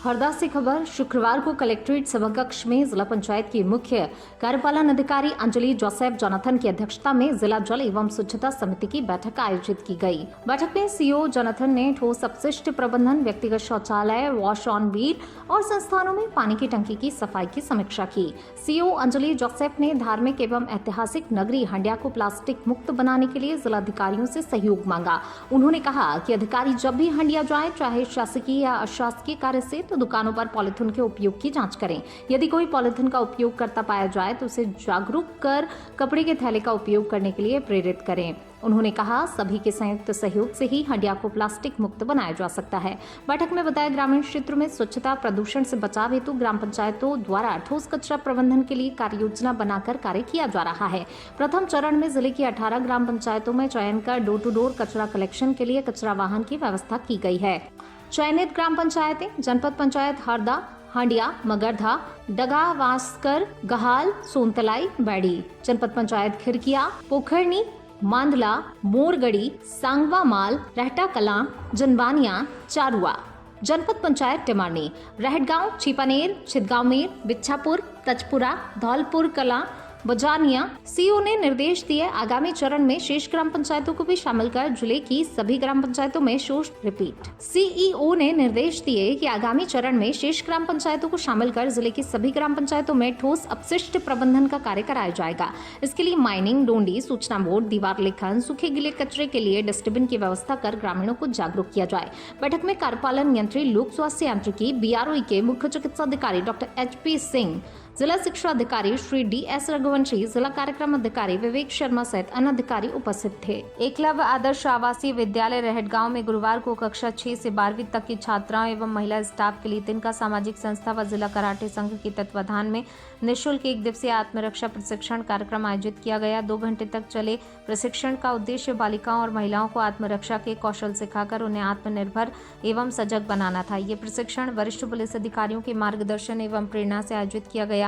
हरदा से खबर। शुक्रवार को कलेक्ट्रेट सभाकक्ष में जिला पंचायत की मुख्य कार्यपालन अधिकारी अंजलि जोसेफ जोनाथन की अध्यक्षता में जिला जल एवं स्वच्छता समिति की बैठक आयोजित की गई। बैठक में सीओ जोनाथन ने ठोस अपशिष्ट प्रबंधन, व्यक्तिगत शौचालय, वॉश ऑन व्हील और संस्थानों में पानी की टंकी की सफाई की समीक्षा की। सीओ अंजलि जोसेफ ने धार्मिक एवं ऐतिहासिक नगरी हंडिया को प्लास्टिक मुक्त बनाने के लिए जिलाधिकारियों से सहयोग मांगा। उन्होंने कहा कि अधिकारी जब भी हंडिया जाए, चाहे शासकीय या अशासकीय कार्य से, तो दुकानों पर पॉलिथीन के उपयोग की जांच करें। यदि कोई पॉलिथीन का उपयोग करता पाया जाए तो उसे जागरूक कर कपड़े के थैले का उपयोग करने के लिए प्रेरित करें। उन्होंने कहा, सभी के संयुक्त सहयोग से ही हंडिया को प्लास्टिक मुक्त बनाया जा सकता है। बैठक में बताया, ग्रामीण क्षेत्र में स्वच्छता प्रदूषण से बचाव हेतु ग्राम पंचायतों द्वारा ठोस कचरा प्रबंधन के लिए कार्य योजना बनाकर कार्य किया जा रहा है। प्रथम चरण में जिले की 18 ग्राम पंचायतों में चयन कर डोर टू डोर कचरा कलेक्शन के लिए कचरा वाहन की व्यवस्था की गई है। चयनित ग्राम पंचायतें जनपद पंचायत हरदा, हंडिया, मगरधा, डगा, वास्कर, गहाल, सोनतलाई, बैड़ी, जनपद पंचायत खिरकिया, पोखरनी, मांदला, मोरगड़ी, सांगवा माल, रहटा कलां, जनबानिया, चारुआ, जनपद पंचायत टिमानी, रहटगांव, छिपानेर, छिदगांवमेर, बिच्छापुर, तजपुरा, धौलपुर कलां, बजानिया। सीओ ने निर्देश दिए, आगामी चरण में शेष ग्राम पंचायतों को भी शामिल कर जिले की सभी ग्राम पंचायतों में सीईओ ने निर्देश दिए कि आगामी चरण में शेष ग्राम पंचायतों को शामिल कर जिले की सभी ग्राम पंचायतों में ठोस अपशिष्ट प्रबंधन का कार्य कराया जाएगा। इसके लिए माइनिंग, डोंडी, सूचना बोर्ड, दीवार लेखन, सूखे गीले कचरे के लिए डस्टबिन की व्यवस्था कर ग्रामीणों को जागरूक किया जाए। बैठक में कार्यपालन यंत्री, लोक स्वास्थ्य यांत्रिकी, बीआरओ के मुख्य चिकित्सा अधिकारी डॉक्टर एचपी सिंह, जिला शिक्षा अधिकारी श्री डीएस रघुवंशी, जिला कार्यक्रम अधिकारी विवेक शर्मा सहित अन्य अधिकारी उपस्थित थे। एकलव्य आदर्श आवासीय विद्यालय रहटगांव में गुरुवार को कक्षा 6 से 12वीं तक की छात्राओं एवं महिला स्टाफ के लिए तिनका सामाजिक संस्था व जिला कराटे संघ के तत्वाधान में निःशुल्क 1 दिवसीय आत्मरक्षा प्रशिक्षण कार्यक्रम आयोजित किया गया। 2 घंटे तक चले प्रशिक्षण का उद्देश्य बालिकाओं और महिलाओं को आत्मरक्षा के कौशल सिखाकर उन्हें आत्मनिर्भर एवं सजग बनाना था। ये प्रशिक्षण वरिष्ठ पुलिस अधिकारियों के मार्गदर्शन एवं प्रेरणा से आयोजित किया गया।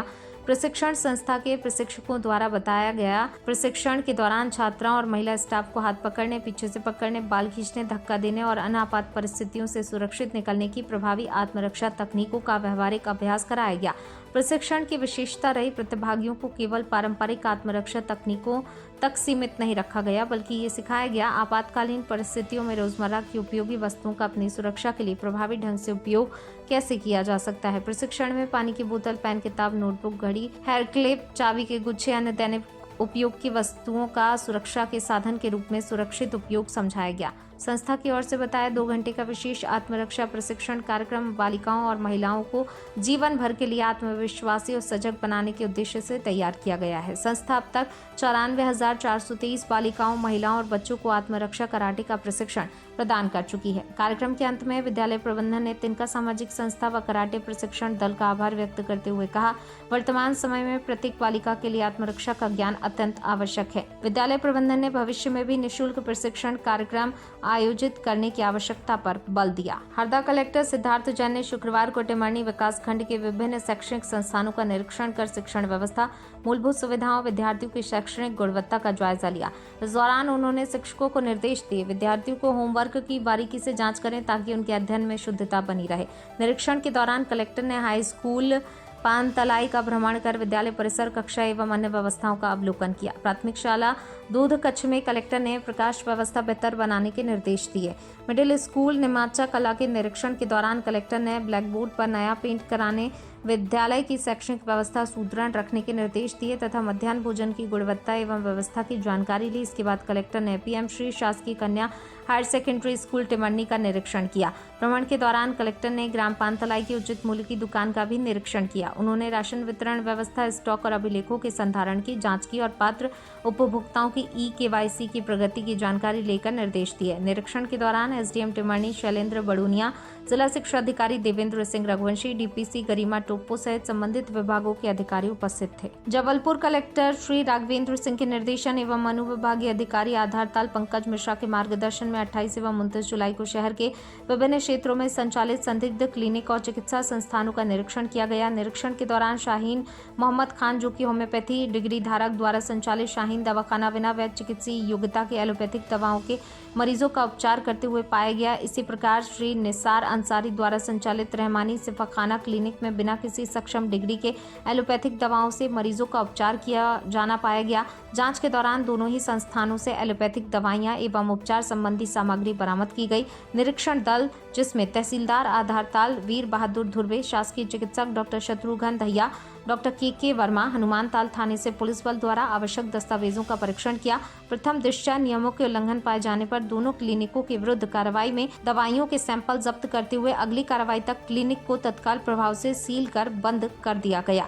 प्रशिक्षण संस्था के प्रशिक्षकों द्वारा बताया गया। प्रशिक्षण के दौरान छात्राओं और महिला स्टाफ को हाथ पकड़ने, पीछे से पकड़ने, बाल खींचने, धक्का देने और अन्य आपात परिस्थितियों से सुरक्षित निकलने की प्रभावी आत्मरक्षा तकनीकों का व्यवहारिक अभ्यास कराया गया। प्रशिक्षण की विशेषता रही, प्रतिभागियों को केवल पारंपरिक आत्मरक्षा तकनीकों तक सीमित नहीं रखा गया, बल्कि ये सिखाया गया आपातकालीन परिस्थितियों में रोजमर्रा की उपयोगी वस्तुओं का अपनी सुरक्षा के लिए प्रभावी ढंग से उपयोग कैसे किया जा सकता है। प्रशिक्षण में पानी की बोतल, पेन, किताब, नोटबुक, घड़ी, हेयर क्लिप, चाबी के गुच्छे, अन्य दैनिक उपयोग की वस्तुओं का सुरक्षा के साधन के रूप में सुरक्षित उपयोग समझाया गया। संस्था की ओर से बताया, 2 घंटे का विशेष आत्मरक्षा प्रशिक्षण कार्यक्रम बालिकाओं और महिलाओं को जीवन भर के लिए आत्मविश्वासी और सजग बनाने के उद्देश्य से तैयार किया गया है। संस्था अब तक 94,423 बालिकाओं, महिलाओं और बच्चों को आत्मरक्षा कराटे का प्रशिक्षण प्रदान कर चुकी है। कार्यक्रम के अंत में विद्यालय प्रबंधन ने तिनका सामाजिक संस्था व कराटे प्रशिक्षण दल का आभार व्यक्त करते हुए कहा, वर्तमान समय में प्रत्येक बालिका के लिए आत्मरक्षा का ज्ञान अत्यंत आवश्यक है। विद्यालय प्रबंधन ने भविष्य में भी निःशुल्क प्रशिक्षण कार्यक्रम आयोजित करने की आवश्यकता पर बल दिया। हरदा कलेक्टर सिद्धार्थ जैन ने शुक्रवार को टिमरनी विकास खंड के विभिन्न शैक्षणिक संस्थानों का निरीक्षण कर शिक्षण व्यवस्था, मूलभूत सुविधाओं, विद्यार्थियों की शैक्षणिक गुणवत्ता का जायजा लिया। इस दौरान उन्होंने शिक्षकों को निर्देश दिए, विद्यार्थियों को होमवर्क की बारीकी से जांच करें ताकि उनके अध्ययन में शुद्धता बनी रहे। निरीक्षण के दौरान कलेक्टर ने हाई स्कूल पानतलाई का भ्रमण कर विद्यालय परिसर, कक्षा एवं अन्य व्यवस्थाओं का अवलोकन किया। प्राथमिक शाला दूध कच्छ में कलेक्टर ने प्रकाश व्यवस्था बेहतर बनाने के निर्देश दिए। मिडिल स्कूल निमाचा कला के निरीक्षण के दौरान कलेक्टर ने ब्लैक बोर्ड पर नया पेंट कराने, विद्यालय की शैक्षणिक व्यवस्था सुदृढ़ रखने के निर्देश दिए तथा मध्याह्न भोजन की गुणवत्ता एवं व्यवस्था की जानकारी ली। इसके बाद कलेक्टर ने पीएम श्री शासकीय कन्या हायर सेकेंडरी स्कूल टिमरनी का निरीक्षण किया। भ्रमण के दौरान कलेक्टर ने ग्राम पानतलाई की उचित मूल्य की दुकान का भी निरीक्षण किया। उन्होंने राशन वितरण व्यवस्था, स्टॉक और अभिलेखों के संधारण की जांच की और पात्र उपभोक्ताओं की ई-केवाईसी की प्रगति की जानकारी लेकर निर्देश दिए। निरीक्षण के दौरान एसडीएम टिमरनी शैलेंद्र बड़ूनिया, जिला शिक्षा अधिकारी देवेंद्र सिंह रघुवंशी, डीपीसी गरिमा टोप्पो सहित संबंधित विभागों के अधिकारी उपस्थित थे। जबलपुर कलेक्टर श्री राघवेंद्र सिंह के निर्देशन एवं अनुविभागीय अधिकारी आधारताल पंकज मिश्रा के मार्गदर्शन में 28 एवं 29 जुलाई को शहर के विभिन्न क्षेत्रों में संचालित संदिग्ध क्लिनिक और चिकित्सा संस्थानों का निरीक्षण किया गया। निरीक्षण के दौरान शाहीन मोहम्मद खान, जो कि होम्योपैथी डिग्री धारक द्वारा संचालित शाहीन दवाखाना बिना वैध चिकित्सीय योग्यता के एलोपैथिक दवाओं के मरीजों का उपचार करते हुए पाया गया। इसी प्रकार श्री निसार अंसारी द्वारा संचालित रहमानी शिफाखाना क्लिनिक में बिना किसी सक्षम डिग्री के एलोपैथिक दवाओं से मरीजों का उपचार किया जाना पाया गया। जांच के दौरान दोनों ही संस्थानों से एलोपैथिक दवाइयां एवं उपचार संबंधी सामग्री बरामद की गई। निरीक्षण दल, जिसमें तहसीलदार आधारताल वीर बहादुर धुर्वे, शासकीय चिकित्सक डॉक्टर शत्रुघ्न दहिया, डॉक्टर के वर्मा, हनुमानताल थाने से पुलिस बल द्वारा आवश्यक दस्तावेजों का परीक्षण किया। प्रथम दृष्टया नियमों के उल्लंघन पाए जाने पर दोनों क्लिनिकों के विरुद्ध कार्रवाई में दवाइयों के सैंपल जब्त करते हुए अगली कार्रवाई तक क्लिनिक को तत्काल प्रभाव से सील कर बंद कर दिया गया।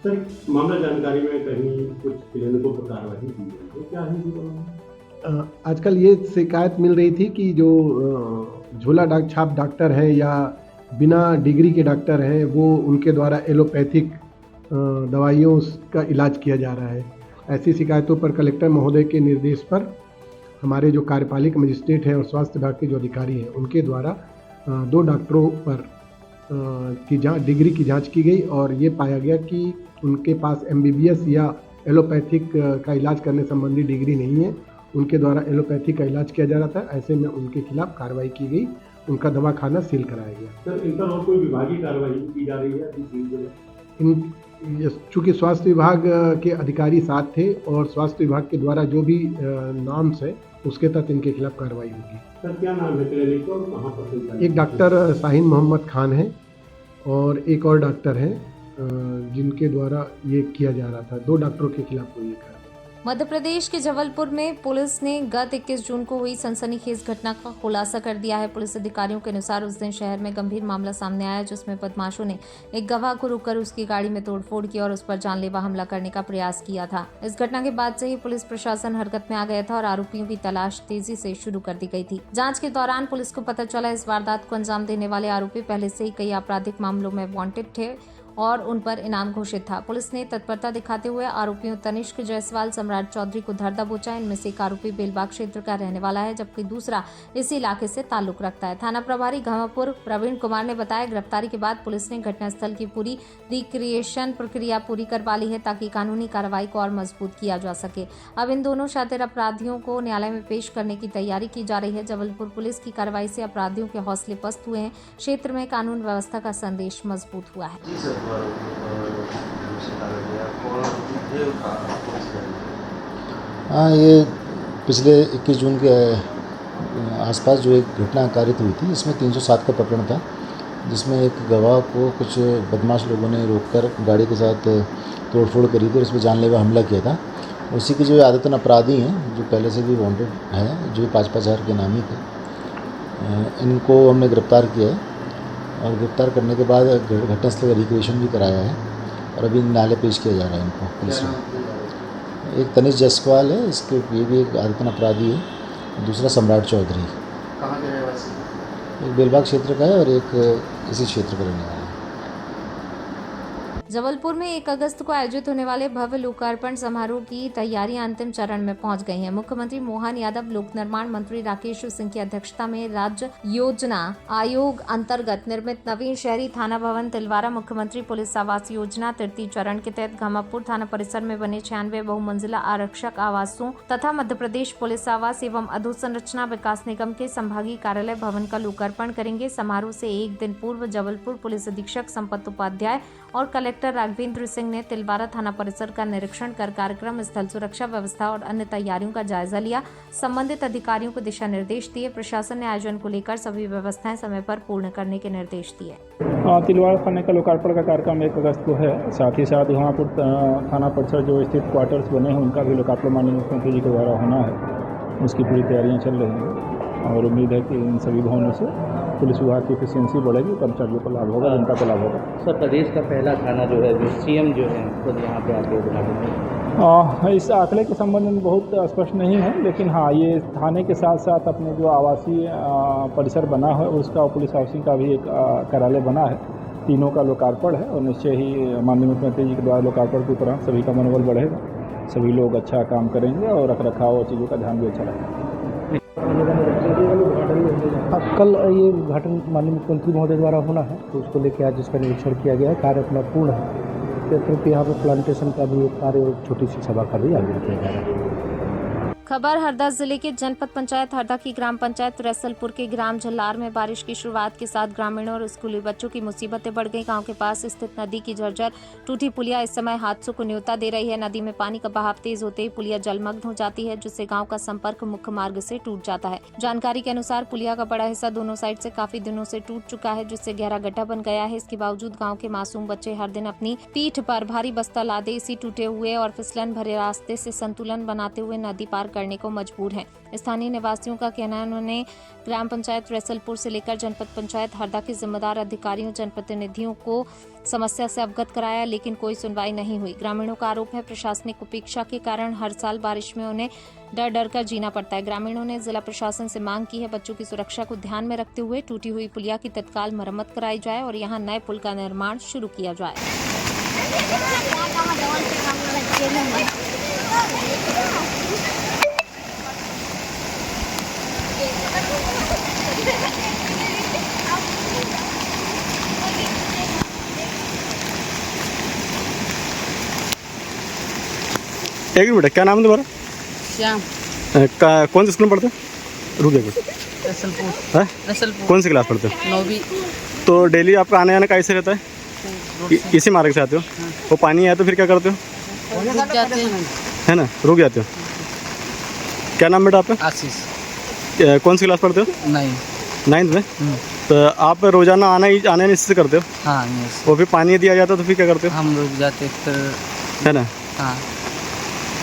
सर, मामला जानकारी में कहीं कुछ क्लिनिकों पर कार्रवाई की गई है, क्या है? आजकल ये शिकायत मिल रही थी कि जो झोला छाप डॉक्टर हैं या बिना डिग्री के डॉक्टर हैं, वो उनके द्वारा एलोपैथिक दवाइयों का इलाज किया जा रहा है। ऐसी शिकायतों पर कलेक्टर महोदय के निर्देश पर हमारे जो कार्यपालिक मजिस्ट्रेट हैं और स्वास्थ्य विभाग के जो अधिकारी हैं, उनके द्वारा 2 डॉक्टरों पर की डिग्री की जांच की गई और ये पाया गया कि उनके पास MBBS या एलोपैथिक का इलाज करने संबंधी डिग्री नहीं है। उनके द्वारा एलोपैथिक का इलाज किया जा रहा था, ऐसे में उनके खिलाफ कार्रवाई की गई, उनका दवाखाना सील कराया गया। सर, इन पर और कोई विभागीय कार्रवाई की जा रही है? चूँकि स्वास्थ्य विभाग के अधिकारी साथ थे और स्वास्थ्य विभाग के द्वारा जो भी नॉर्म्स है उसके तहत इनके खिलाफ कार्रवाई होगी। सर, क्या नाम है क्लिनिक और कहाँ पर? एक डॉक्टर शाहीन मोहम्मद खान है और एक और डॉक्टर है जिनके द्वारा ये किया जा रहा था। 2 डॉक्टरों के खिलाफ हुई है। मध्य प्रदेश के जबलपुर में पुलिस ने गत 21 जून को हुई सनसनीखेज घटना का खुलासा कर दिया है। पुलिस अधिकारियों के अनुसार उस दिन शहर में गंभीर मामला सामने आया, जिसमें बदमाशों ने एक गवाह को रोककर उसकी गाड़ी में तोड़फोड़ की और उस पर जानलेवा हमला करने का प्रयास किया था। इस घटना के बाद से ही पुलिस प्रशासन हरकत में आ गया था और आरोपियों की तलाश तेजी से शुरू कर दी गई थी। जाँच के दौरान पुलिस को पता चला इस वारदात को अंजाम देने वाले आरोपी पहले से ही कई आपराधिक मामलों में वांटेड थे और उन पर इनाम घोषित था। पुलिस ने तत्परता दिखाते हुए आरोपियों तनिष्क जायसवाल, सम्राट चौधरी को धर दबोचा। इनमें से एक आरोपी बेलबाग क्षेत्र का रहने वाला है, जबकि दूसरा इसी इलाके से ताल्लुक रखता है। थाना प्रभारी घमापुर प्रवीण कुमार ने बताया, गिरफ्तारी के बाद पुलिस ने घटनास्थल की पूरी रिक्रिएशन प्रक्रिया पूरी करवा ली है ताकि कानूनी कार्रवाई को और मजबूत किया जा सके। अब इन दोनों शातिर अपराधियों को न्यायालय में पेश करने की तैयारी की जा रही है। जबलपुर पुलिस की कार्रवाई से अपराधियों के हौसले पस्त हुए हैं। क्षेत्र में कानून व्यवस्था का संदेश मजबूत हुआ है। हाँ, ये पिछले 21 जून के आसपास जो एक घटना कारित हुई थी, इसमें 307 का प्रकरण था, जिसमें एक गवाह को कुछ बदमाश लोगों ने रोककर गाड़ी के साथ तोड़फोड़ करी थी और उसमें जानलेवा हमला किया था। उसी के जो आदतन अपराधी हैं, जो पहले से भी वांटेड हैं, जो 5-5 हज़ार के नामी थे, इनको हमने गिरफ्तार किया है और गिरफ्तार करने के बाद घटनास्थल का रिक्रिएशन भी कराया है और अभी न्यायालय पेश किया जा रहा है इनको पुलिस में। एक तनिष्क जायसवाल है, इसके ये भी एक आदतन अपराधी है। दूसरा सम्राट चौधरी, कहाँ के रहवासी? एक बेलबाग क्षेत्र का है और एक इसी क्षेत्र का रहने वाला है। जबलपुर में 1 अगस्त को आयोजित होने वाले भव्य लोकार्पण समारोह की तैयारियां अंतिम चरण में पहुंच गई हैं। मुख्यमंत्री मोहन यादव, लोक निर्माण मंत्री राकेश सिंह की अध्यक्षता में राज्य योजना आयोग अंतर्गत निर्मित नवीन शहरी थाना भवन तिलवारा, मुख्यमंत्री पुलिस आवास योजना तृतीय चरण के तहत घमापुर थाना परिसर में बने 96 बहुमंजिला आरक्षक आवासों तथा मध्य प्रदेश पुलिस आवास एवं अधोसंरचना विकास निगम के संभागीय कार्यालय भवन का लोकार्पण करेंगे। समारोह से एक दिन पूर्व जबलपुर पुलिस अधीक्षक संपत उपाध्याय और कलेक्टर राघवेंद्र सिंह ने तिलवारा थाना परिसर का निरीक्षण कर कार्यक्रम स्थल, सुरक्षा व्यवस्था और अन्य तैयारियों का जायजा लिया। संबंधित अधिकारियों को दिशा निर्देश दिए। प्रशासन ने आयोजन को लेकर सभी व्यवस्थाएं समय पर पूर्ण करने के निर्देश दिए। तिलवारा थाने का लोकार्पण का कार्यक्रम 1 अगस्त को है। साथ ही साथ घमापुर थाना परिसर जो स्थित क्वार्टर्स बने हैं, उनका भी लोकार्पण माननीय मुख्यमंत्री जी के द्वारा होना है। उसकी पूरी तैयारियाँ चल रही हैं और उम्मीद है कि इन सभी भवनों से पुलिस विभाग की एफिशिएंसी बढ़ेगी, कर्मचारियों को लाभ होगा, जनता को लाभ होगा। सर, प्रदेश का पहला थाना जो है, सीएम जो है खुद यहाँ पे आके बुला इस आंकड़े के संबंध में बहुत स्पष्ट नहीं है, लेकिन हाँ, ये थाने के साथ साथ अपने जो आवासीय परिसर बना है उसका, पुलिस हाउसिंग का भी एक कार्यालय बना है। तीनों का लोकार्पण है और निश्चय ही माननीय मुख्यमंत्री जी के द्वारा लोकार्पण के उपरांत सभी का मनोबल बढ़ेगा, सभी लोग अच्छा काम करेंगे और रख रखाव और चीज़ों का ध्यान भी अच्छा रहेगा। कल ये उद्घाटन माननीय मुख्यमंत्री महोदय द्वारा होना है, तो उसको लेकर आज इसका निरीक्षण किया गया है। कार्य अपना पूर्ण है। तो यहाँ पर प्लांटेशन का भी एक कार्य और छोटी सी सभा का भी आयोजन किया जा रहा है। खबर हरदा जिले के जनपद पंचायत हरदा की ग्राम पंचायत रैसलपुर के ग्राम झल्लार में बारिश की शुरुआत के साथ ग्रामीणों और स्कूली बच्चों की मुसीबतें बढ़ गई। गांव के पास स्थित नदी की जर्जर टूटी पुलिया इस समय हादसों को न्योता दे रही है। नदी में पानी का बहाव तेज होते ही पुलिया जलमग्न हो जाती है, जिससे गांव का संपर्क मुख्य मार्ग से टूट जाता है। जानकारी के अनुसार पुलिया का बड़ा हिस्सा दोनों साइड से काफी दिनों से टूट चुका है, जिससे गहरा गड्ढा बन गया है। इसके बावजूद गाँव के मासूम बच्चे हर दिन अपनी पीठ पर भारी बस्ता लादे इसी टूटे हुए और फिसलन भरे रास्ते से संतुलन बनाते हुए नदी पार करने को मजबूर हैं। स्थानीय निवासियों का कहना है उन्होंने ग्राम पंचायत रैसलपुर से लेकर जनपद पंचायत हरदा के जिम्मेदार अधिकारियों जनप्रतिनिधियों को समस्या से अवगत कराया, लेकिन कोई सुनवाई नहीं हुई। ग्रामीणों का आरोप है प्रशासनिक उपेक्षा के कारण हर साल बारिश में उन्हें डर कर जीना पड़ता है। ग्रामीणों ने जिला प्रशासन से मांग की है बच्चों की सुरक्षा को ध्यान में रखते हुए टूटी हुई पुलिया की तत्काल मरम्मत कराई जाए और यहां नए पुल का निर्माण शुरू किया जाए। एक मिनट, क्या नाम है तुम्हारा? श्याम। कौन से स्कूल में पढ़ते हो? रुक जाइए। रैसलपुर। रैसलपुर। कौन सी क्लास पढ़ते हो? 9वीं। तो डेली आपका आने जाना कैसे रहता है? इसी मार्ग से आते हो? वो पानी आया तो फिर क्या करते हो? रुक जाते हैं, है ना, रुक जाते हो। क्या नाम बेटा आपका? आशीष। कौन सी क्लास पढ़ते हो? 9th में। तो आप रोजाना आने निश्चित करते हो? हाँ, वो फिर पानी दिया जाता तो फिर क्या करते हो? हम रुक जाते फिर, है ना। हाँ।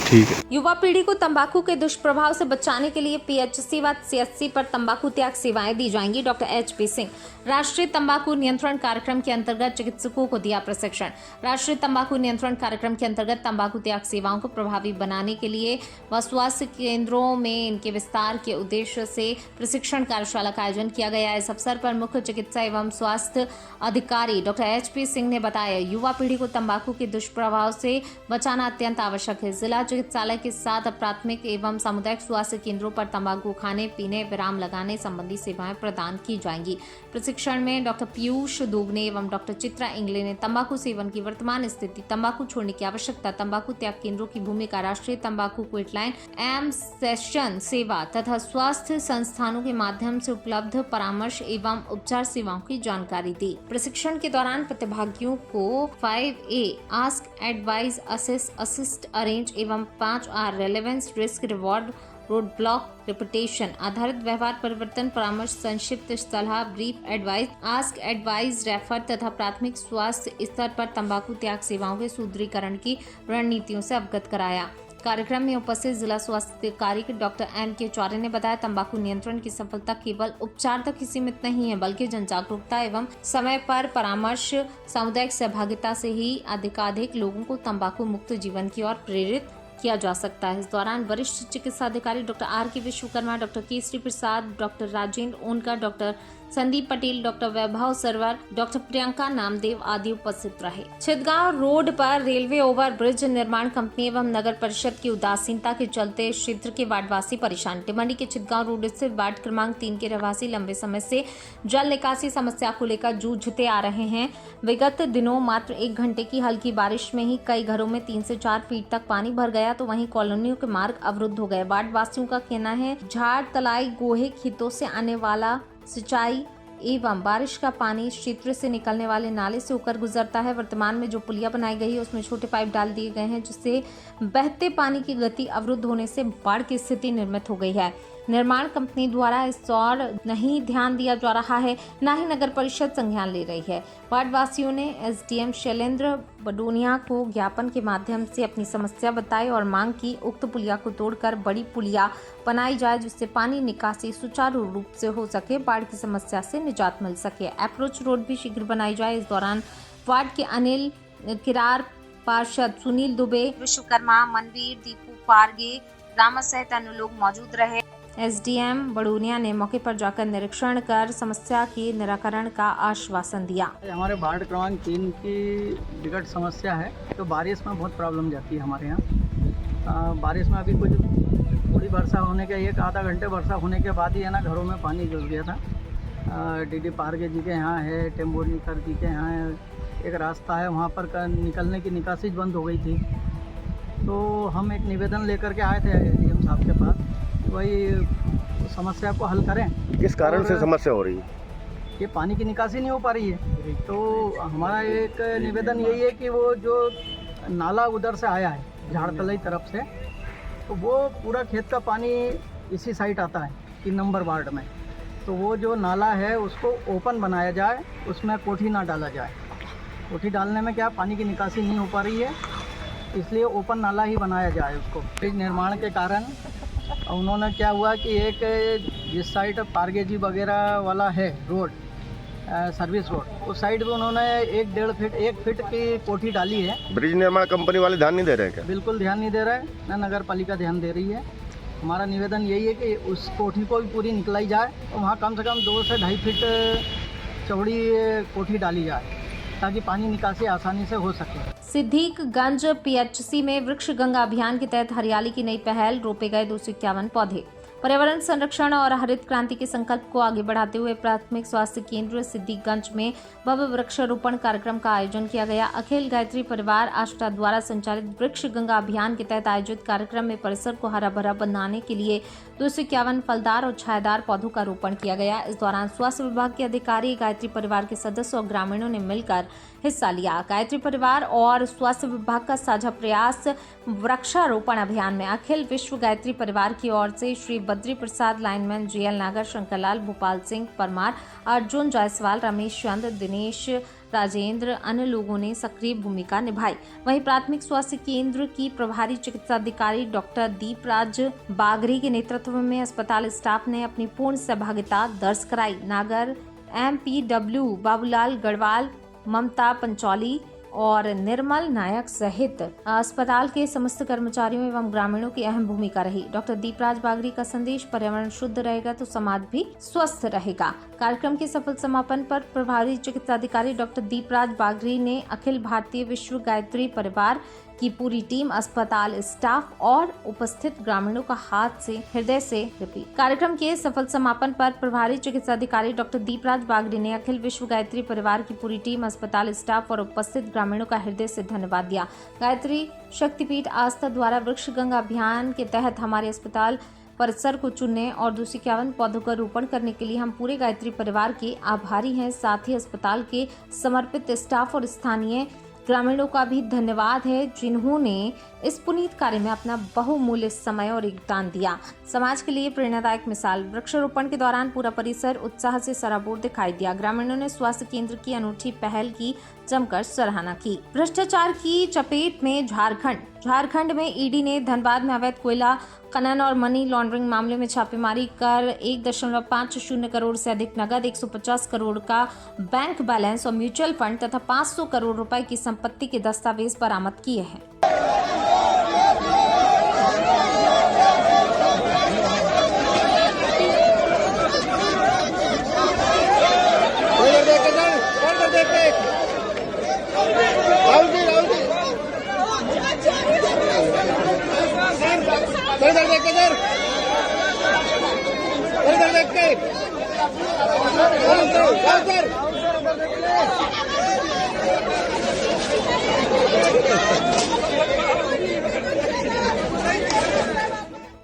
ठीक है। युवा पीढ़ी को तंबाकू के दुष्प्रभाव से बचाने के लिए पीएचसी व सीएचसी पर तंबाकू त्याग सेवाएं दी जाएंगी। डॉक्टर एचपी सिंह राष्ट्रीय तंबाकू नियंत्रण कार्यक्रम के अंतर्गत चिकित्सकों को दिया प्रशिक्षण। राष्ट्रीय तंबाकू नियंत्रण कार्यक्रम के अंतर्गत तंबाकू त्याग सेवाओं को प्रभावी बनाने के लिए व स्वास्थ्य केंद्रों में इनके विस्तार के उद्देश्य से प्रशिक्षण कार्यशाला का आयोजन किया गया। इस अवसर पर मुख्य चिकित्सा एवं स्वास्थ्य अधिकारी डॉक्टर एचपी सिंह ने बताया, युवा पीढ़ी को तंबाकू के दुष्प्रभाव से बचाना अत्यंत आवश्यक है। जिला चिकित्सालय के साथ प्राथमिक एवं सामुदायिक स्वास्थ्य केंद्रों पर तंबाकू खाने पीने विराम लगाने संबंधी सेवाएं प्रदान की जाएंगी। प्रशिक्षण में डॉक्टर पीयूष दोगने एवं डॉक्टर चित्रा इंगले ने तंबाकू सेवन की वर्तमान स्थिति, तंबाकू छोड़ने की आवश्यकता, तंबाकू त्याग केंद्रों की भूमिका, राष्ट्रीय तंबाकू क्विटलाइन एम सेशन सेवा तथा स्वास्थ्य संस्थानों के माध्यम से उपलब्ध परामर्श एवं उपचार सेवाओं की जानकारी दी। प्रशिक्षण के दौरान प्रतिभागियों को 5A ask, advise, assess, assist, arrange एवं 5R relevance, risk, reward, road block, reputation आधारित व्यवहार परिवर्तन, परामर्श, संक्षिप्त सलाह, brief advice, ask, advice, refer तथा प्राथमिक स्वास्थ्य स्तर पर तंबाकू त्याग सेवाओं के सुदृढ़ीकरण की रणनीतियों से अवगत कराया। कार्यक्रम में उपस्थित जिला स्वास्थ्य अधिकारी डॉक्टर M.K. चौरे ने बताया, तंबाकू नियंत्रण की सफलता केवल उपचार तक ही सीमित नहीं है, बल्कि जन जागरूकता एवं समय पर परामर्श, सामुदायिक सहभागिता से ही अधिकाधिक लोगों को तंबाकू मुक्त जीवन की ओर प्रेरित किया जा सकता है। इस दौरान वरिष्ठ चिकित्सा अधिकारी doctor R.K. Vishwakarma, doctor Kesari Prasad, doctor Rajendra Onkar, doctor Sandeep Patel, doctor Vaibhav Sarwar, doctor Priyanka Namdev आदि उपस्थित रहे। छिदगांव रोड पर रेलवे ओवर ब्रिज निर्माण कंपनी एवं नगर परिषद की उदासीनता के चलते क्षेत्र के वार्डवासी परेशान। टिमंडी के छिदगांव रोड स्थित वार्ड क्रमांक 3 के रहवासी लंबे समय से जल निकासी समस्या को लेकर जूझते आ रहे हैं। विगत दिनों मात्र 1 घंटे की हल्की बारिश में ही कई घरों में 3 से 4 फीट तक पानी भर गया, तो वहीं कॉलोनियों के मार्ग अवरुद्ध हो गए। वार्ड वासियों का कहना है, झाड़, तलाई, गोहे, खेतों से आने वाला सिंचाई एवं बारिश का पानी क्षेत्र से निकलने वाले नाले से होकर गुजरता है। वर्तमान में जो पुलिया बनाई गई है उसमें छोटे पाइप डाल दिए गए हैं, जिससे बहते पानी की गति अवरुद्ध होने से बाढ़ की स्थिति निर्मित हो गई है। निर्माण कंपनी द्वारा इस ओर नहीं ध्यान दिया जा रहा है, न ही नगर परिषद संज्ञान ले रही है। वार्ड वासियों ने SDM शैलेंद्र बडोनिया को ज्ञापन के माध्यम से अपनी समस्या बताई और मांग की उक्त पुलिया को तोड़कर बड़ी पुलिया बनाई जाए, जिससे पानी निकासी सुचारू रूप से हो सके, बाढ़ की समस्या से निजात मिल सके। अप्रोच रोड भी शीघ्र बनाई जाए। इस दौरान वार्ड के अनिल किरार, पार्षद सुनील दुबे, विश्वकर्मा, मनवीर, दीपू पारगे, रामा सहित अन्य लोग मौजूद रहे। SDM बडोनिया ने मौके पर जाकर निरीक्षण कर समस्या के निराकरण का आश्वासन दिया। हमारे वार्ड क्रमांक 3 की विकट समस्या है, तो बारिश में बहुत प्रॉब्लम जाती है हमारे यहाँ। बारिश में अभी कुछ थोड़ी वर्षा होने के 1-आधा घंटे वर्षा होने के बाद ही है ना, घरों में पानी घुस गया था। DD पारगे जी के यहाँ है, टेम्बोनीकर जी के यहाँ है, एक रास्ता है वहाँ पर निकलने की निकासी बंद हो गई थी। तो हम एक निवेदन लेकर के आए थे डीएम साहब के पास कि भाई समस्या को हल करें। किस कारण से और समस्या हो रही है? ये पानी की निकासी नहीं हो पा रही है। तो हमारा एक निवेदन यही है कि वो जो नाला उधर से आया है झाड़तलाई तरफ से, तो वो पूरा खेत का पानी इसी साइड आता है 3 नंबर वार्ड में। तो वो जो नाला है उसको ओपन बनाया जाए, उसमें कोठी ना डाला जाए। कोठी डालने में क्या पानी की निकासी नहीं हो पा रही है, इसलिए ओपन नाला ही बनाया जाए उसको। ब्रिज निर्माण के कारण उन्होंने क्या हुआ कि एक जिस साइड पारगेजी वगैरह वाला है रोड, सर्विस रोड, उस साइड पे उन्होंने 1 फीट की कोठी डाली है। ब्रिज निर्माण कंपनी वाले ध्यान नहीं दे रहे हैं क्या? बिल्कुल ध्यान नहीं दे रहा है, ना नगर पालिका ध्यान दे रही है। हमारा निवेदन यही है कि उस कोठी को भी पूरी निकलाई जाए और वहाँ कम से कम 2 से 2.5 फीट चौड़ी कोठी डाली जाए ताकि पानी निकासी आसानी से हो सके। सिद्दीकगंज पीएचसी में वृक्ष गंगा अभियान के तहत हरियाली की नई पहल, रोपे गए 251 पौधे। पर्यावरण संरक्षण और हरित क्रांति के संकल्प को आगे बढ़ाते हुए प्राथमिक स्वास्थ्य केंद्र सिद्दीकगंज में भव्य वृक्षारोपण कार्यक्रम का आयोजन किया गया। अखिल गायत्री परिवार आष्टा द्वारा संचालित वृक्ष गंगा अभियान के तहत आयोजित कार्यक्रम में परिसर को हरा भरा बनाने के लिए 251 फलदार और छायादार पौधों का रोपण किया गया। इस दौरान स्वास्थ्य विभाग के अधिकारी, गायत्री परिवार के सदस्य और ग्रामीणों ने मिलकर हिस्सा लिया। गायत्री परिवार और स्वास्थ्य विभाग का साझा प्रयास वृक्षारोपण अभियान में अखिल विश्व गायत्री परिवार की ओर से श्री बद्री प्रसाद, लाइनमैन जीएल नागर, शंकरलाल, भोपाल सिंह परमार, अर्जुन जायसवाल, रमेश चंद, दिनेश, राजेंद्र, अन्य लोगों ने सक्रिय भूमिका निभाई। वहीं प्राथमिक स्वास्थ्य केंद्र की प्रभारी चिकित्सा अधिकारी डॉक्टर दीपराज बागरी के नेतृत्व में अस्पताल स्टाफ ने अपनी पूर्ण सहभागिता दर्ज कराई। नागर, MPW, बाबूलाल गढ़वाल, ममता पंचौली और निर्मल नायक सहित अस्पताल के समस्त कर्मचारियों एवं ग्रामीणों की अहम भूमिका रही। डॉक्टर दीपराज बागरी का संदेश, पर्यावरण शुद्ध रहेगा तो समाज भी स्वस्थ रहेगा। कार्यक्रम के सफल समापन पर प्रभारी चिकित्सा अधिकारी डॉक्टर दीपराज बागरी ने अखिल भारतीय विश्व गायत्री परिवार की पूरी टीम, अस्पताल स्टाफ और उपस्थित ग्रामीणों का हाथ से हृदय से रिपीट। कार्यक्रम के सफल समापन पर प्रभारी चिकित्सा अधिकारी डॉक्टर दीपराज बागरी ने अखिल विश्व गायत्री परिवार की पूरी टीम, अस्पताल स्टाफ और उपस्थित ग्रामीणों का हृदय से धन्यवाद दिया। गायत्री शक्तिपीठ आस्था द्वारा वृक्ष गंगा अभियान के तहत हमारे अस्पताल परिसर को चुनने और 251 पौधों का रोपण करने के लिए हम पूरे गायत्री परिवार के आभारी हैं। साथ ही अस्पताल के समर्पित स्टाफ और स्थानीय ग्रामीणों का भी धन्यवाद है, जिन्होंने इस पुनीत कार्य में अपना बहुमूल्य समय और योगदान दिया। समाज के लिए प्रेरणादायक मिसाल। वृक्षारोपण के दौरान पूरा परिसर उत्साह से सराबोर दिखाई दिया। ग्रामीणों ने स्वास्थ्य केंद्र की अनूठी पहल की जमकर सराहना की। भ्रष्टाचार की चपेट में झारखंड में ईडी ने धनबाद में अवैध कोयला खनन और मनी लॉन्ड्रिंग मामले में छापेमारी कर 1.50 करोड़ से अधिक नगद, 150 करोड़ का बैंक बैलेंस और म्यूचुअल फंड तथा 500 करोड़ रुपए की संपत्ति के दस्तावेज बरामद किए हैं।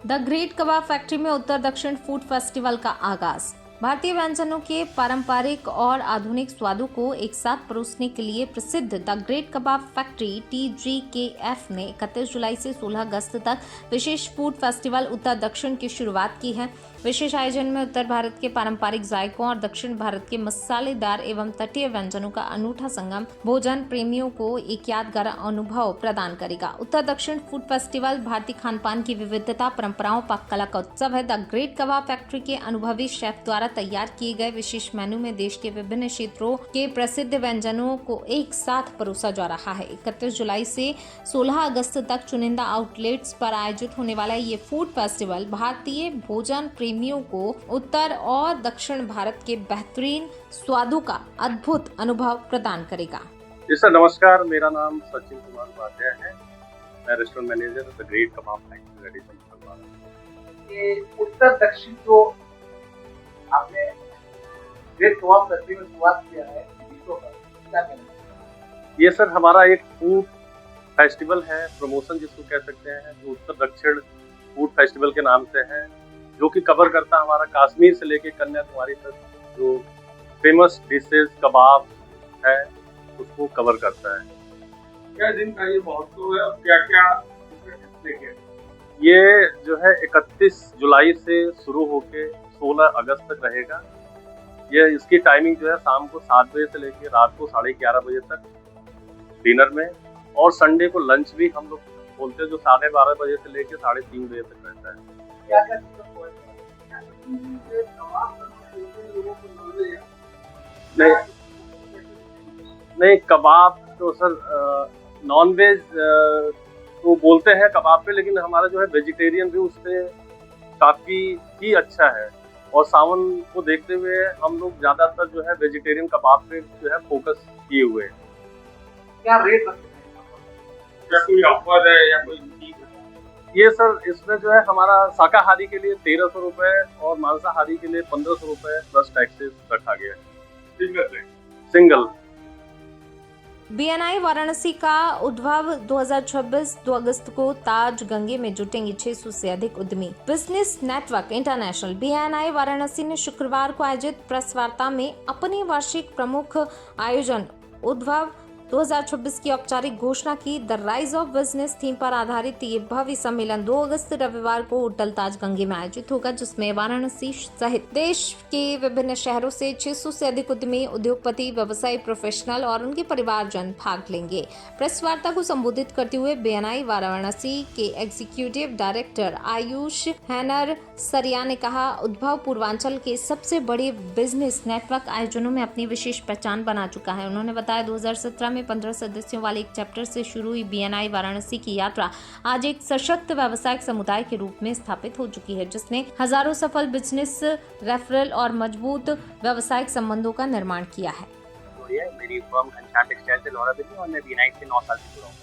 द ग्रेट कबाब फैक्ट्री में उत्तर दक्षिण फूड फेस्टिवल का आगाज। भारतीय व्यंजनों के पारंपरिक और आधुनिक स्वादों को एक साथ परोसने के लिए प्रसिद्ध the great kebab factory TGKF ने 31 जुलाई से 16 अगस्त तक विशेष फूड फेस्टिवल उत्तर दक्षिण की शुरुआत की है। विशेष आयोजन में उत्तर भारत के पारंपरिक जायकों और दक्षिण भारत के मसालेदार एवं तटीय व्यंजनों का अनूठा संगम भोजन प्रेमियों को एक यादगार अनुभव प्रदान करेगा। उत्तर दक्षिण फूड फेस्टिवल भारतीय खान पान की विविधता, परंपराओं, पाक कला का उत्सव है। द ग्रेट कबाब फैक्ट्री के अनुभवी शेफ द्वारा तैयार किए गए विशेष मेनू में देश के विभिन्न क्षेत्रों के प्रसिद्ध व्यंजनों को एक साथ परोसा जा रहा है। 31 जुलाई से 16 अगस्त तक चुनिंदा आउटलेट्स पर आयोजित होने वाला ये फूड फेस्टिवल भारतीय भोजन प्रेमियों को उत्तर और दक्षिण भारत के बेहतरीन स्वादों का अद्भुत अनुभव प्रदान करेगा। जी सर, नमस्कार। मेरा नाम सचिन कुमार उपाध्याय है। मैं restaurant manager the great kebab factory Radisson करवा रहा हूँ। ये उत्तर दक्षिण जो आपने ग्रेट कबाब फैक्ट्री में शुरुआत किया है, क्या कहना है? ये सर हमारा एक फूड फेस्टिवल है, प्रमोशन जिसको कह सकते हैं, जो उत्तर दक्षिण फूड फेस्टिवल के नाम से है, जो कि कवर करता है हमारा कश्मीर से लेके कन्याकुमारी तक जो फेमस डिशेज कबाब है उसको कवर करता है। क्या दिन का ये महोत्सव है और क्या क्या लेके? ये जो है 31 जुलाई से शुरू होके 16 अगस्त तक रहेगा। ये इसकी टाइमिंग जो है शाम को 7 बजे से लेके रात को 11:30 बजे तक डिनर में, और संडे को लंच भी हम लोग बोलते हैं जो 12:30 बजे से लेके 3:30 बजे तक रहता है। क्या क्या नहीं, कबाब तो सर नॉन वेज तो बोलते हैं कबाब पे, लेकिन हमारा जो है वेजिटेरियन भी उस पे काफ़ी ही अच्छा है, और सावन को देखते हुए हम लोग ज़्यादातर जो है वेजिटेरियन कबाब पे जो है फोकस किए हुए हैं। क्या रेट रखते हैं? क्या कोई ऑफर है या कोई चीज है? ये सर इसमें जो है हमारा शाकाहारी के लिए 1300 रुपये और मांसाहारी के लिए 1500 रुपये प्लस टैक्सेस रखा गया है। सिंगल। बीएनआई वाराणसी का उद्भव 2026 2 अगस्त को ताज गंगे में जुटेंगे 600 से अधिक उद्यमी। Business network international BNI Varanasi ने शुक्रवार को आयोजित प्रेस वार्ता में अपने वार्षिक प्रमुख आयोजन उद्भव 2026 की औपचारिक घोषणा की। The rise of business theme पर आधारित ये भव्य सम्मेलन 2 अगस्त रविवार को होटल ताज गंगे में आयोजित होगा, जिसमें वाराणसी सहित देश के विभिन्न शहरों से 600 से अधिक उद्यमी, उद्योगपति, व्यवसायी, प्रोफेशनल और उनके परिवारजन भाग लेंगे। प्रेस वार्ता को संबोधित करते हुए बीएनआई वाराणसी के एग्जीक्यूटिव डायरेक्टर आयुष हैनर सरिया ने कहा, उद्भव पूर्वांचल के सबसे बड़े बिजनेस नेटवर्क आयोजनों में अपनी विशेष पहचान बना चुका है। उन्होंने बताया 2017 में 15 सदस्यों वाले एक चैप्टर से शुरू हुई बीएनआई वाराणसी की यात्रा आज एक सशक्त व्यावसायिक समुदाय के रूप में स्थापित हो चुकी है, जिसने हजारों सफल बिजनेस रेफरल और मजबूत व्यावसायिक संबंधों का निर्माण किया है। मेरी फर्म घनश्याम टेक्सटाइल से लौरा बिल्ली और मैं बीएनआई से 9 साल से जुड़ा हूँ।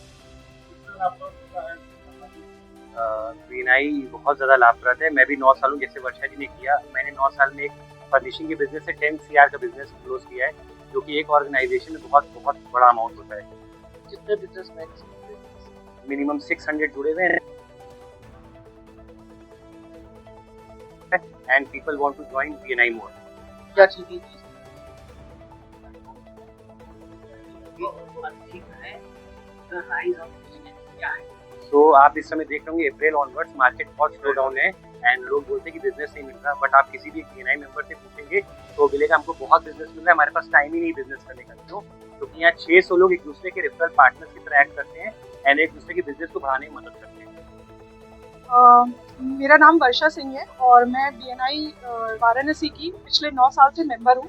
बीएनआई बहुत ज़्यादा लाभप्रद है। मैं भी 9 सालों जैसे वर्षा जी ने किया, मैंने 9 साल में एक फर्निशिंग के बिजनेस से 10 CR का बिजनेस क्लोज किया है, जो कि एक ऑर्गेनाइजेशन में बहुत बहुत बड़ा अमाउंट होता है। जितने बिजनेसमैन मिनिमम 600 जुड़े हुए हैं and people want to join BNI more. क्या चीज़ तो आप इस समय देख रहे होंगे अप्रैल ऑनवर्ड्स मार्केट बहुत स्लो डाउन है एंड लोग बोलते हैं कि बिजनेस नहीं मिल रहा, बट आप किसी भी बीएनआई मेंबर से पूछेंगे तो बोलेगा हमको बहुत बिजनेस मिल रहा है, हमारे पास टाइम ही नहीं बिजनेस करने का। क्यों? क्योंकि यहाँ 600 लोग एक दूसरे के रेफरल पार्टनर्स की तरह एक्ट करते हैं एंड एक दूसरे के बिजनेस को बढ़ाने में मदद करते हैं। मेरा नाम वर्षा सिंह है और मैं बीएनआई वाराणसी की पिछले 9 साल से मेंबर हूँ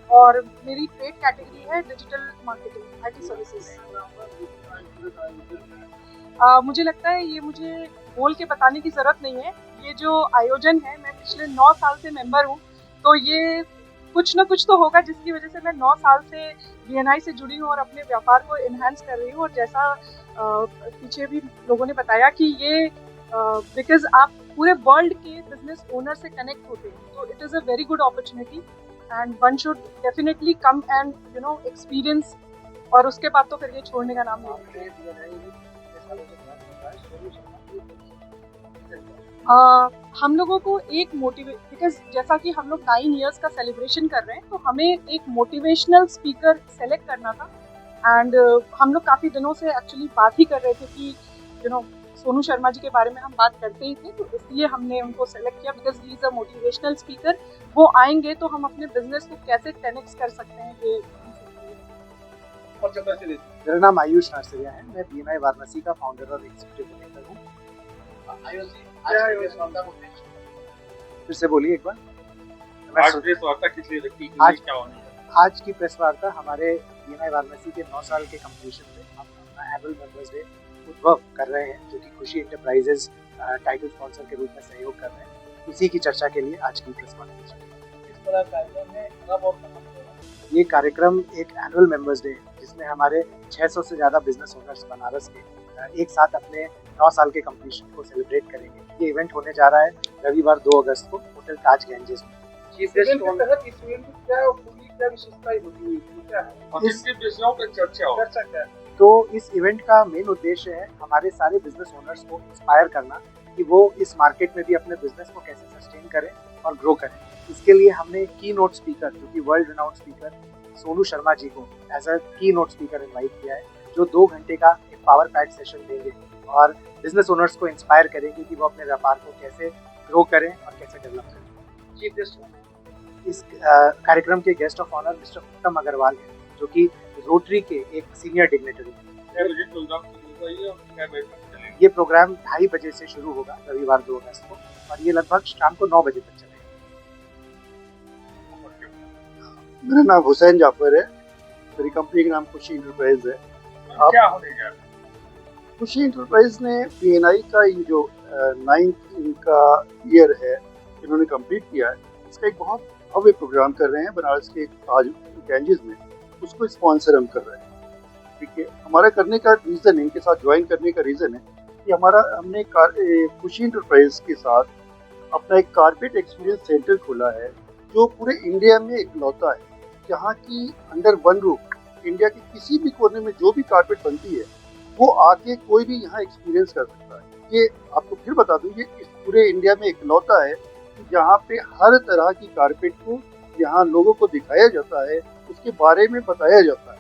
और मेरी ट्रेड कैटेगरी है डिजिटल मार्केटिंग, आईटी सर्विसेज। मुझे लगता है ये मुझे बोल के बताने की ज़रूरत नहीं है, ये जो आयोजन है, मैं पिछले 9 साल से मेंबर हूँ, तो ये कुछ ना कुछ तो होगा जिसकी वजह से मैं 9 साल से बीएनआई से जुड़ी हूँ और अपने व्यापार को इन्हांस कर रही हूँ। और जैसा पीछे भी लोगों ने बताया कि ये बिकॉज आप पूरे वर्ल्ड के बिजनेस ओनर से कनेक्ट होते हैं, तो it is a very good opportunity and one should definitely come and experience, और उसके बाद तो फिर ये छोड़ने का नाम नहीं है। हम लोगों को एक बिकॉज जैसा कि हम लोग 9 इयर्स का सेलिब्रेशन कर रहे हैं, तो हमें एक मोटिवेशनल स्पीकर सेलेक्ट करना था एंड हम लोग काफ़ी दिनों से एक्चुअली बात ही कर रहे थे कि सोनू शर्मा जी के बारे में हम बात करते ही थे, तो इसलिए हमने उनको सेलेक्ट किया because he is a motivational speaker. वो आएंगे तो हम अपने बिजनेस को कैसे 10x कर सकते हैं ये। मेरा नाम आयुष नरसरिया है, मैं बीएनआई वाराणसी का फाउंडर और एग्जीक्यूटिव डायरेक्टर हूँ। फिर से बोलिए एक बार। आज प्रेस वार्ता किस लिए रखी, क्या होनी है? आज की प्रेस वार्ता हमारे बीएनआई वाराणसी के 9 साल के कंप्लीशन पे हम अपना एनुअल मेंबर्स डे उद्भव कर रहे हैं, जो कि खुशी एंटरप्राइजेज टाइटल स्पॉन्सर के रूप में सहयोग कर रहे हैं। इसी की चर्चा के लिए आज की प्रेस वार्ता किस तरह कार्यक्रम है, कब और कहाँ? ये कार्यक्रम एक एनुअल मेंबर्स डे जिसमें हमारे 600 से ज़्यादा बिजनेस ओनर्स बनारस के एक साथ अपने 9 साल के कंप्लीशन को सेलिब्रेट करेंगे। ये इवेंट होने जा रहा है रविवार 2 अगस्त को होटल ताज गैंजेस में। चीफ गेस्ट कौन है? इस इवेंट की क्या विशेषताएं होती है, क्या है? किस विषयों पर चर्चा हो? तो इस इवेंट का मेन उद्देश्य है हमारे सारे बिजनेस ओनर्स को इंस्पायर करना कि वो इस मार्केट में भी अपने बिजनेस को कैसे सस्टेन करें और ग्रो करें। इसके लिए हमने की नोट स्पीकर, जो कि world renowned speaker Sonu Sharma ji को एज अ की नोट स्पीकर इनवाइट किया है, जो 2 घंटे का एक पावर पैक सेशन देंगे और बिजनेस ओनर्स को इंस्पायर करेंगे कि वो अपने व्यापार को कैसे ग्रो करें और कैसे डेवलप करें। चीफ गेस्ट इस कार्यक्रम के गेस्ट ऑफ ऑनर मिस्टर उत्तम अग्रवाल हैं, जो कि रोटरी के एक सीनियर डिग्नेटरी हैं। ये प्रोग्राम 2:30 बजे से शुरू होगा रविवार 2 अगस्त को, और ये लगभग शाम को 9 बजे तक चलेगा। मेरा नाम हुसैन जाफर है, मेरी कंपनी का नाम खुशी इंटरप्राइज है। क्या होने जा रहा है? खुशी इंटरप्राइज ने BNI का ये जो 9th इनका ईयर है इन्होंने कंप्लीट किया है, इसका एक बहुत भव्य प्रोग्राम कर रहे हैं बनारस के आज गैंजेस में, उसको स्पॉन्सर हम कर रहे हैं। ठीक है, हमारा करने का रीज़न, इनके साथ ज्वाइन करने का रीज़न है कि हमने खुशी इंटरप्राइज के साथ अपना एक कारपेट एक्सपीरियंस सेंटर खोला है, जो पूरे इंडिया में इकलौता है, जहाँ की अंडर वन रूफ इंडिया के किसी भी कोने में जो भी कारपेट बनती है वो आके कोई भी यहाँ एक्सपीरियंस कर सकता है। ये आपको फिर बता दूँ, ये इस पूरे इंडिया में इकलौता है कि जहाँ पे हर तरह की कारपेट को यहाँ लोगों को दिखाया जाता है, उसके बारे में बताया जाता है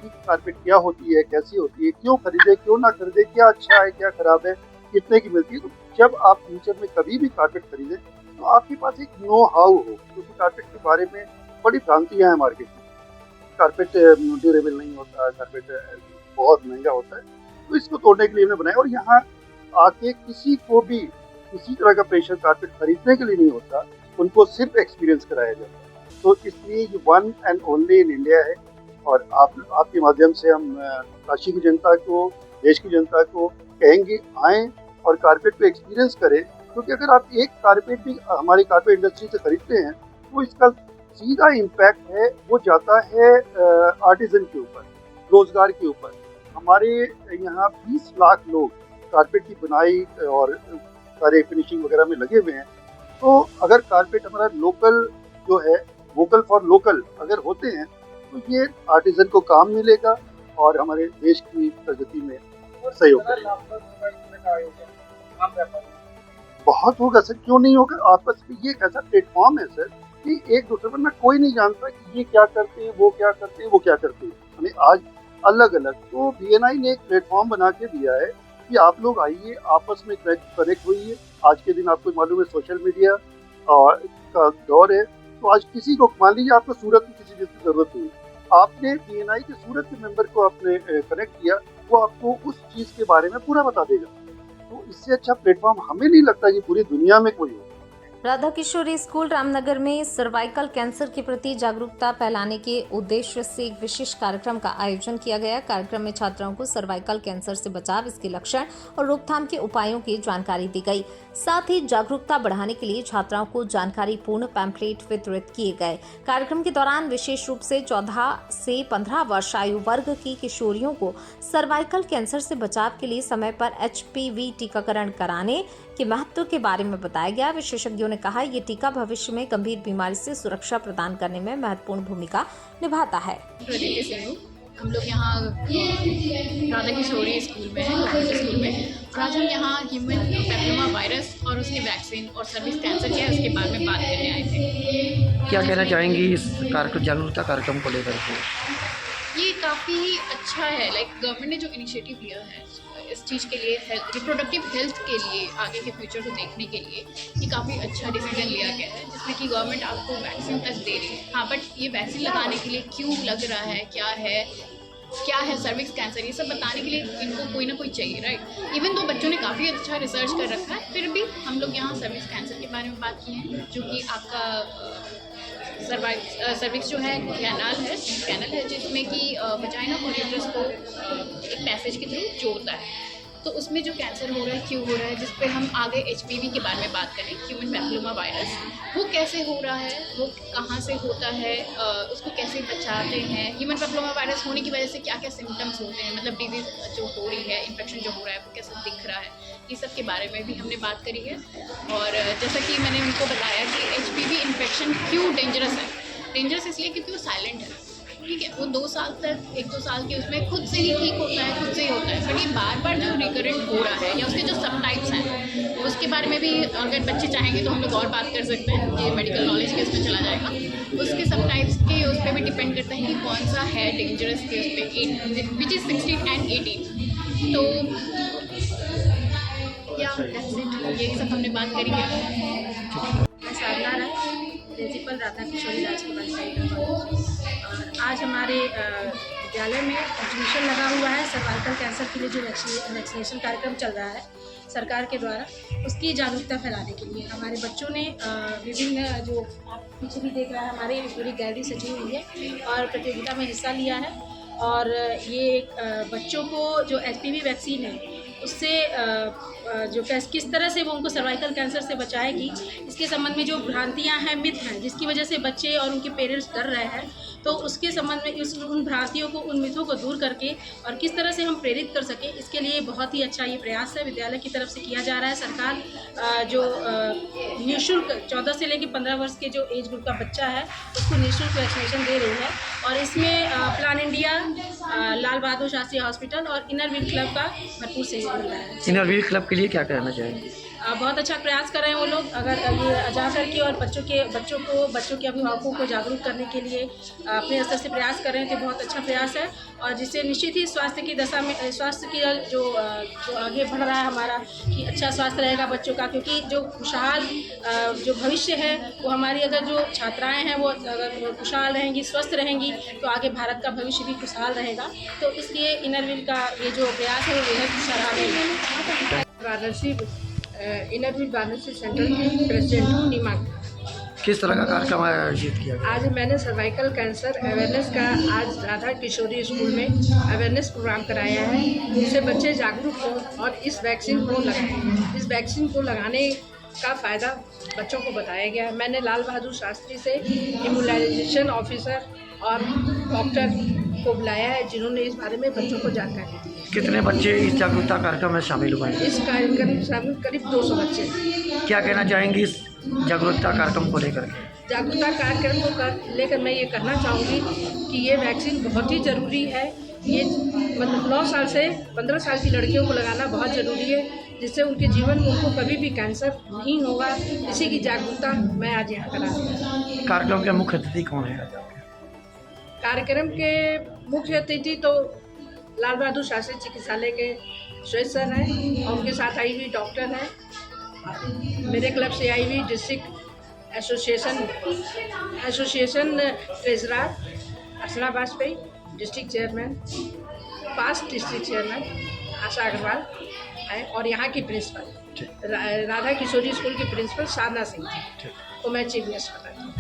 कि कारपेट क्या होती है, कैसी होती है, क्यों खरीदे क्यों ना खरीदे, क्या अच्छा है क्या खराब है, कितने की मिलती है। तो जब आप फ्यूचर में कभी भी कारपेट खरीदें तो आपके पास एक नो हाउ हो, क्योंकि कारपेट के बारे में बड़ी भ्रांतियाँ हैं मार्केट में। कारपेट ड्यूरेबल नहीं होता, कारपेट बहुत महंगा होता है, तो इसको तोड़ने के लिए हमने बनाया। और यहाँ आके किसी को भी किसी तरह का प्रेशर कारपेट खरीदने के लिए नहीं होता, उनको सिर्फ एक्सपीरियंस कराया जाता है। तो इसलिए ये 1 and only इन इंडिया है, और आपके माध्यम से हम काशी की जनता को, देश की जनता को कहेंगे आएँ और कारपेट को एक्सपीरियंस करें, क्योंकि अगर आप एक कारपेट भी हमारी कारपेट इंडस्ट्री से खरीदते हैं तो इसका सीधा इम्पैक्ट है वो जाता है आर्टिजन के ऊपर, रोजगार के ऊपर। हमारे यहाँ 20 लाख लोग कारपेट की बुनाई और सारे फिनिशिंग वगैरह में लगे हुए हैं। तो अगर कारपेट हमारा लोकल जो है, वोकल फॉर लोकल अगर होते हैं, तो ये आर्टिजन को काम मिलेगा और हमारे देश की प्रगति में सहयोग करेगा। बहुत होगा सर, क्यों नहीं होगा। आपस में ये एक ऐसा प्लेटफॉर्म है सर कि एक दूसरे पर कोई नहीं जानता कि ये क्या करते हैं, वो क्या करते हैं, वो क्या करते हैं। हमें आज अलग अलग, तो BNI ने एक प्लेटफॉर्म बना के दिया है कि आप लोग आइए, आपस में कनेक्ट होइए। आज के दिन आपको मालूम है सोशल मीडिया का दौर है, तो आज किसी को मान लीजिए आपको सूरत में किसी चीज़ की जरूरत हुई, आपने BNI के सूरत के मेंबर को आपने कनेक्ट किया, वो आपको उस चीज़ के बारे में पूरा बता देगा। तो इससे अच्छा प्लेटफॉर्म हमें नहीं लगता कि पूरी दुनिया में कोई हो। राधा किशोरी स्कूल रामनगर में सर्वाइकल कैंसर के प्रति जागरूकता फैलाने के उद्देश्य से एक विशेष कार्यक्रम का आयोजन किया गया। कार्यक्रम में छात्राओं को सर्वाइकल कैंसर से बचाव, इसके लक्षण और रोकथाम के उपायों की जानकारी दी गई। साथ ही जागरूकता बढ़ाने के लिए छात्राओं को जानकारी पूर्ण पैम्पलेट वितरित किए गए। कार्यक्रम के दौरान विशेष रूप से 14 से 15 वर्ष आयु वर्ग की किशोरियों को सर्वाइकल कैंसर से बचाव के लिए समय पर HPV टीकाकरण कराने के महत्व के बारे में बताया गया। विशेषज्ञों ने कहा ये टीका भविष्य में गंभीर बीमारी से सुरक्षा प्रदान करने में महत्वपूर्ण भूमिका निभाता है। हम लोग यहाँ राधा किशोरी स्कूल में हैं, स्कूल में, और आज हम यहाँ ह्यूमन पैपिलोमा वायरस और उसकी वैक्सीन और सर्विस कैंसर क्या है उसके बारे में बात करने आए थे। क्या कहना चाहेंगी इस जागरूकता कार्यक्रम को लेकर के? ये काफ़ी अच्छा है, गवर्नमेंट ने जो इनिशिएटिव लिया है इस चीज़ के लिए, रिप्रोडक्टिव हेल्थ के लिए, आगे के फ्यूचर को देखने के लिए, ये काफ़ी अच्छा डिसीजन लिया गया है, जिसमें कि गवर्नमेंट आपको वैक्सीन तक दे रही है। हाँ, बट ये वैक्सीन लगाने के लिए क्यों लग रहा है, क्या है सर्विक्स कैंसर, ये सब बताने के लिए इनको कोई ना कोई चाहिए, राइट। इवन तो बच्चों ने काफ़ी अच्छा रिसर्च कर रखा है, फिर भी हम लोग यहाँ सर्विक्स कैंसर के बारे में बात की है, जो कि आपका सर्विक्स जो है कैनल है जिसमें कि वजाइना और यूट्रस को एक पैसेज के थ्रू जोड़ता है। तो उसमें जो कैंसर हो रहा है क्यों हो रहा है, जिस पे हम आगे HPV के बारे में बात करें, ह्यूमन पैपिलोमा वायरस, वो कैसे हो रहा है, वो कहाँ से होता है, उसको कैसे बचाते हैं, ह्यूमन पैपिलोमा वायरस होने की वजह से क्या क्या सिम्टम्स होते हैं, मतलब डिजीज़ जो हो रही है, इन्फेक्शन जो हो रहा है वो कैसे दिख रहा है, ये सब के बारे में भी हमने बात करी है। और जैसा कि मैंने उनको बताया कि HPV इन्फेक्शन क्यों डेंजरस है, डेंजरस इसलिए क्योंकि वो साइलेंट है, ठीक है, वो 2 साल तक 1-2 साल के उसमें खुद से ही ठीक होता है, खुद से ही होता है। पर ये बार बार जो रिकरेंट हो रहा है या उसके जो सब टाइप्स हैं उसके बारे में भी अगर बच्चे चाहेंगे तो हम लोग और बात कर सकते हैं, ये मेडिकल नॉलेज के उसमें चला जाएगा। उसके सब टाइप्स के उस पर भी डिपेंड करता है कि कौन सा है डेंजरस के उस पर, विच इज़ 16 and 18। तो या दैट्स इट, यही सब हमने बात करी है। मैं साधना राय, प्रिंसिपल राधा किशोरी राजकुमार साइकिल कॉलेज। और आज हमारे विद्यालय में एग्जीबिशन लगा हुआ है सर्वाइकल कैंसर के लिए, जो वैक्सीनेशन कार्यक्रम चल रहा है सरकार के द्वारा, उसकी जागरूकता फैलाने के लिए हमारे बच्चों ने विभिन्न, जो आप पीछे भी देख रहे हैं हमारी पूरी गैलरी सजी हुई है, और प्रतियोगिता में हिस्सा लिया है। और ये बच्चों को जो HPV वैक्सीन है उससे जो किस तरह से वो उनको सर्वाइकल कैंसर से बचाएगी, इसके संबंध में जो भ्रांतियां हैं, मिथ हैं, जिसकी वजह से बच्चे और उनके पेरेंट्स डर रहे हैं, तो उसके संबंध में उन भ्रांतियों को, उन मिथों को दूर करके और किस तरह से हम प्रेरित कर सकें, इसके लिए बहुत ही अच्छा ये प्रयास है विद्यालय की तरफ से किया जा रहा है। सरकार जो निःशुल्क 14 से लेकर 15 वर्ष के जो एज ग्रुप का बच्चा है उसको निःशुल्क वैक्सीनेशन दे रही है। और इसमें plan India, Lal Bahadur Shastri hospital और इनर व्हील क्लब का भरपूर सहयोग मिल रहा है। इनर व्हील क्लब के लिए क्या कहना चाहेंगे? बहुत अच्छा प्रयास कर रहे हैं वो लोग, अगर ये जा कर के और बच्चों के अभिभावकों को जागरूक करने के लिए अपने स्तर से प्रयास कर रहे हैं, तो बहुत अच्छा प्रयास है। और जिससे निश्चित ही स्वास्थ्य की दशा में, स्वास्थ्य की जो आगे बढ़ रहा है हमारा, कि अच्छा स्वास्थ्य रहेगा बच्चों का, क्योंकि जो खुशहाल जो भविष्य है वो हमारी, अगर जो छात्राएं हैं वो अगर खुशहाल रहेंगी, स्वस्थ रहेंगी, तो आगे भारत का भविष्य भी खुशहाल रहेगा। तो इसलिए इनर व्हील का ये जो प्रयास है वो बेहद सराहनीय है। Varanasi inner wheel Varanasi centre की प्रेसिडेंट हूँ, नीमा। किस तरह का कार्यक्रम आयोजित किया? आज मैंने सर्वाइकल कैंसर अवेयरनेस का आज राधा किशोरी स्कूल में अवेयरनेस प्रोग्राम कराया है, जिससे बच्चे जागरूक हों और इस वैक्सीन को लगाएं। इस वैक्सीन को लगाने का फ़ायदा बच्चों को बताया गया है। मैंने लाल बहादुर शास्त्री से इम्यूनाइजेशन ऑफिसर और डॉक्टर को बुलाया है, जिन्होंने इस बारे में बच्चों को जानकारी दी है। कितने बच्चे इस जागरूकता कार्यक्रम में शामिल हुए हैं? इस कार्यक्रम में शामिल करीब 200 बच्चे हैं। क्या कहना चाहेंगी इस जागरूकता कार्यक्रम को लेकर के? जागरूकता कार्यक्रम को लेकर मैं ये कहना चाहूँगी कि ये वैक्सीन बहुत ही ज़रूरी है। ये मतलब 9 साल से 15 साल की लड़कियों को लगाना बहुत ज़रूरी है, जिससे उनके जीवन में उनको कभी भी कैंसर नहीं होगा। इसी की जागरूकता मैं आज यहाँ करा रही हूँ। कार्यक्रम के मुख्य अतिथि कौन है? कार्यक्रम के मुख्य अतिथि तो लाल बहादुर शास्त्री चिकित्सालय के श्वेत सर हैं, और उनके साथ आई हुई डॉक्टर हैं, मेरे क्लब से आई हुई district association treasurer Archana Vajpayee, district chairman, past district chairman Asha Agarwal है, और यहाँ की प्रिंसिपल राधा किशोरी स्कूल की प्रिंसिपल साधना सिंह थी, तो मैं चीफ गेस्ट बताती हूँ।